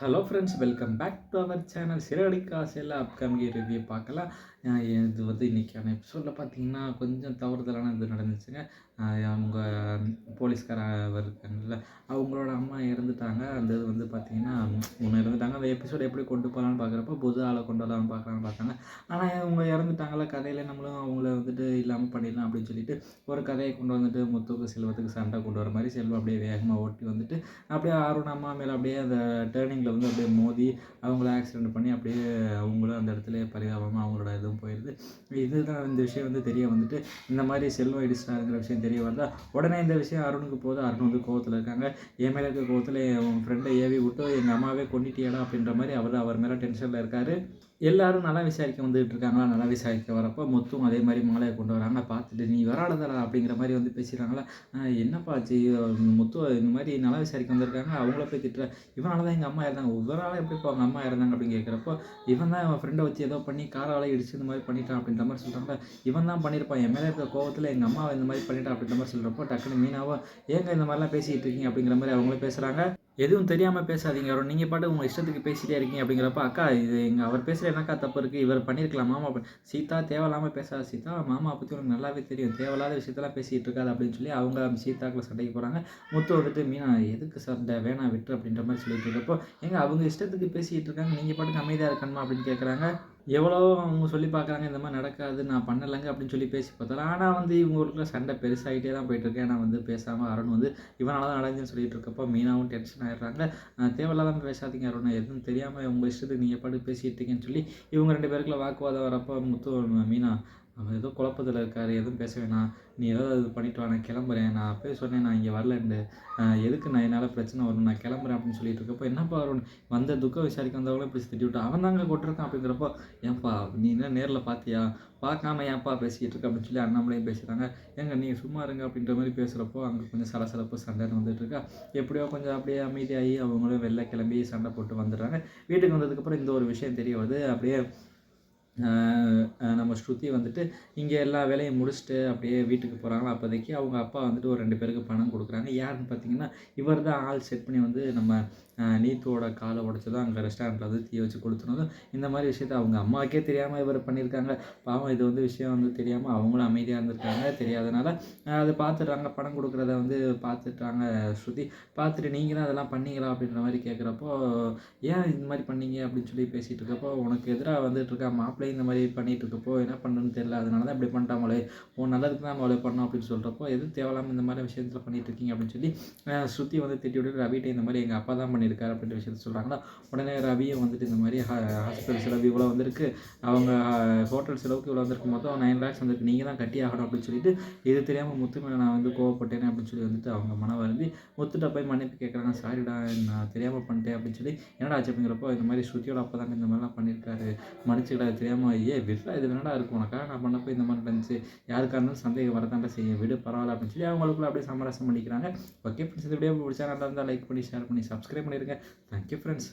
Hello friends, welcome back to our channel. சிறகடிக்க ஆசையில் upcoming review பார்க்கலாம். இது வந்து இன்றைக்கான எபிசோடில் பார்த்தீங்கன்னா கொஞ்சம் தவறுதலான இது நடந்துச்சுங்க. அவங்க போலீஸ்கார இருக்காங்கல்ல, அவங்களோட அம்மா இறந்துட்டாங்க. அந்த இது வந்து பார்த்தீங்கன்னா ஒன்று இறந்துட்டாங்க. அந்த எபிசோடு எப்படி கொண்டு போகலான்னு பார்க்குறப்ப புது ஆளை கொண்டு வரலான்னு பார்த்தாங்க. ஆனால் அவங்க இறந்துட்டாங்கள, கதையில் நம்மளும் அவங்கள வந்துட்டு இல்லாமல் பண்ணிடலாம் அப்படின்னு சொல்லிட்டு ஒரு கதையை கொண்டு வந்துட்டு முத்துக்கு செல்வத்துக்கு சண்டை கொண்டு வர மாதிரி செல்வம் அப்படியே வேகமாக ஓட்டி வந்துட்டு அப்படியே அருண் அம்மா மேலே அப்படியே அந்த டேர்னிங்கில் வந்து அப்படியே மோதி அவங்கள ஆக்சிடென்ட் பண்ணி அப்படியே அவங்களும் அந்த இடத்துல பரிதாபமாக அவங்களோட இதுவும் போயிடுது. இதுதான் இந்த விஷயம் வந்து தெரிய வந்துட்டு இந்த மாதிரி செல்வம் இடிச்சிட்டாங்கிற விஷயம் தெரிய வந்தால் உடனே இந்த விஷயம் அருணுக்கு போது. அருண் வந்து கோவத்தில் இருக்காங்க. என் மேலே இருக்க கோவத்தில் உன் ஃப்ரெண்டை ஏவி விட்டு எங்கள் அம்மாவே கொண்டுட்டியாடா அப்படின்ற மாதிரி அவர் மேலே டென்ஷனில் இருக்கார். எல்லாரும் நல்லா விசாரிக்க வந்துகிட்டு இருக்காங்களா. நல்லா விசாரிக்க வரப்போ முத்தும் அதே மாதிரி மாலையை கொண்டு வராங்க. பார்த்துட்டு நீ வராளதடா அப்படிங்கிற மாதிரி வந்து பேசுகிறாங்களா. என்னப்பா ஆச்சு முத்து, இந்த மாதிரி நல்லா விசாரிக்க வந்திருக்காங்க, அவங்கள போய் திட்டுற. இவனால தான் எங்கள் அம்மா இறந்தாங்க. இவரால் எப்படி இப்போ அவங்க அம்மா இறந்தாங்க அப்படின்னு கேட்குறப்போ, இவன் தான் இவன் ஃப்ரெண்டை வச்சு ஏதோ பண்ணி காரால் இடிச்சு இந்த மாதிரி பண்ணிட்டான் அப்படின்ற மாதிரி சொல்கிறாங்க. இவன் தான் பண்ணியிருப்பான், என் மேலே இருக்க கோவத்தில் எங்கள் அம்மாவை இந்த மாதிரி பண்ணிட்டான் அப்படின்ற மாதிரி சொல்கிறப்போ டக்குன்னு மீனாவோ ஏங்க இந்த மாதிரிலாம் பேசிகிட்டு இருக்கீங்க அப்படிங்கிற மாதிரி அவங்களும் பேசுகிறாங்க. எதுவும் தெரியாமல் பேசாதீங்க அருண், நீங்கள் பாட்டு உங்கள் இஷ்டத்துக்கு பேசிகிட்டே இருக்கீங்க அப்படிங்கிறப்ப, அக்கா இது அவர் பேசுகிற என்னக்கா தப்பு இருக்குது, இவர் பண்ணியிருக்கலாம் மாமா. சீதா தேவையில்லாமல் பேசாத சீதா, மாமா பற்றி உனக்கு நல்லாவே தெரியும், தேவையில்லாத விஷயத்தெல்லாம் பேசிகிட்டு இருக்காது அப்படின்னு சொல்லி அவங்க சீதாக்குள்ள சண்டைக்கு போகிறாங்க. முத்து வந்துட்டு மீனா எதுக்கு சண்டை, வேணாம் விட்டு அப்படின்ற மாதிரி சொல்லிட்டு இருக்கப்போ, எங்க அவங்க இஷ்டத்துக்கு பேசிகிட்டு இருக்காங்க, நீங்கள் பாட்டுக்கு அமைதியாக இருக்கணுமா அப்படின்னு கேட்குறாங்க. எவ்வளோ அவங்க சொல்லி பார்க்குறாங்க, இந்த மாதிரி நடக்காது, நான் பண்ணலைங்க அப்படின்னு சொல்லி பேசி பார்த்தாலும், ஆனால் வந்து இவங்களுக்குள்ள சண்டை பெருசாகிட்டே தான் போயிட்டுருக்கு. ஏன்னா வந்து பேசாமல் அருண் வந்து இவனால தான் நடந்துன்னு சொல்லிட்டு இருக்கப்போ மீனாவும் டென்ஷன் ஆகிடுறாங்க. தேவையில்லாமல் பேசாதீங்க அருண், எதுவும் தெரியாமல் உங்கள் இஷ்டத்துக்கு நீங்கள் பாட்டு பேசிகிட்டு இருக்கீங்கன்னு சொல்லி இவங்க 2 பேருக்குள்ள வாக்குவாதம் வரப்போ முத்து மீனா அவன் ஏதோ குழப்பத்தில் இருக்கார், எதுவும் பேச வேணாம், நீ ஏதாவது இது பண்ணிட்டு வா, நான் கிளம்புறேன், நான் அப்போயே சொன்னேன் நான் இங்கே வரலன்னு, எதுக்கு நான் என்னால் பிரச்சனை வரும், நான் கிளம்புறேன் அப்படின்னு சொல்லிட்டு இருக்கப்போ, என்னப்பா அருண் வந்த துக்கம் விசாரிக்க வந்தவங்களும் இப்படி திட்டி விட்டு அவன் தாங்க கொட்டிருக்கான் அப்படிங்கிறப்போ, ஏன்ப்பா நீ என்ன நேரில் பார்த்தியா, பார்க்காம ஏன்ப்பா பேசிக்கிட்டு இருக்க அப்படின்னு சொல்லி அண்ணாமலையும் பேசுகிறாங்க. ஏங்க நீங்கள் சும்மா இருங்க அப்படின்ற மாதிரி பேசுகிறப்போ அங்கே கொஞ்சம் சலசலப்பு சண்டைன்னு வந்துட்டு இருக்கா. எப்படியோ கொஞ்சம் அப்படியே அமைதியாகி அவங்களும் வெளில கிளம்பி சண்டை போட்டு வந்துடுறாங்க. வீட்டுக்கு வந்ததுக்கப்புறம் இந்த ஒரு விஷயம் தெரிய வருது. அப்படியே நம்ம ஸ்ருதி வந்துட்டு இங்கே எல்லா வேலையும் முடிச்சுட்டு அப்படியே வீட்டுக்கு போகிறாங்களா. அப்போதைக்கு அவங்க அப்பா வந்துட்டு ஒரு 2 பேருக்கு பணம் கொடுக்குறாங்க. யாருன்னு பார்த்தீங்கன்னா இவர் தான் ஆள் செட் பண்ணி வந்து நம்ம நீத்துவோட காலை உடச்சதும் அங்கே ரெஸ்டாரண்ட்டில் வந்து தீ வச்சு கொளுத்துனதும் இந்த மாதிரி விஷயத்த அவங்க அம்மாவுக்கே தெரியாமல் இவர் பண்ணியிருக்காங்க. பாவம் இது வந்து விஷயம் வந்து தெரியாமல் அவங்களும் அமைதியாக இருந்திருக்காங்க. தெரியாதனால அதை பார்த்துட்றாங்க. பணம் கொடுக்குறத வந்து பார்த்துட்டாங்க ஸ்ருதி. பார்த்துட்டு நீங்கள் தான் அதெல்லாம் பண்ணீங்களா அப்படின்ற மாதிரி கேட்குறப்போ, ஏன் இந்த மாதிரி பண்ணீங்க அப்படின்னு சொல்லி பேசிகிட்டு இருக்கப்போ, உனக்கு எதிராக வந்துட்டு இருக்கா மாப்பிள்ளை இந்த மாதிரி பண்ணிகிட்டு இருக்கப்போ என்ன பண்ணுன்னு தெரியல, அதனால தான் இப்படி பண்ணிட்டாமலே, உன் நல்லதுக்கு தான் அவளை பண்ணோம் அப்படின்னு சொல்கிறப்போ, எதுவும் தேவையில்லாமல் இந்த மாதிரி விஷயத்தில் பண்ணிகிட்டு இருக்கீங்க அப்படின்னு சொல்லி ஸ்ருதி வந்து திட்டி விட்டு ரவிட்ட இந்த மாதிரி எங்கள் அப்பா தான் பண்ணியிருக்காரு அப்படின்ற விஷயத்த சொல்கிறாங்களா. உடனே ரவியும் வந்துட்டு இந்த மாதிரி ஹாஸ்பிட்டல் செலவு இவ்வளோ வந்திருக்கு, அவங்க ஹோட்டல் செலவுக்கு இவ்வளோ வந்திருக்கு, மொத்தம் 9 lakhs வந்துருக்கு, நீங்கள் தான் கட்டி ஆகணும் அப்படின்னு சொல்லிட்டு இது தெரியாமல் முத்து மேலே நான் வந்து கோவப்பட்டேன் அப்படின்னு சொல்லி வந்துட்டு அவங்க மனம் வருந்தி முத்துட்ட போய் மன்னிப்பு கேட்குறாங்க. சாரிடா நான் தெரியாமல் பண்ணிட்டேன் அப்படின்னு சொல்லி. என்னடா ஆச்சு அப்படிங்கிறப்போ, இந்த மாதிரி ஸ்ருதியோட அப்பா தாங்க இந்த மாதிரிலாம் பண்ணியிருக்காரு, மன்னிச்சுக்கிட்ட, தெரியாமல் விட்றா இது என்னடா இருக்கும் உனக்காக நான் பண்ணப்போ இந்த மாதிரி இருந்துச்சு, யாருக்காக இருந்தாலும் சந்தேகம் வரத்தாண்டா செய்ய, விடு பரவாயில்ல அப்படின்னு சொல்லி அவங்களுக்குள்ள அப்படியே சமரசம் பண்ணிக்கிறாங்க. ஓகே ஃப்ரெண்ட்ஸ், இந்த வீடியோ பிடிச்சா நல்லா இருந்தால் லைக் பண்ணி ஷேர் பண்ணி சப்ஸ்கிரைப் பண்ணிடுங்க. Thank you friends.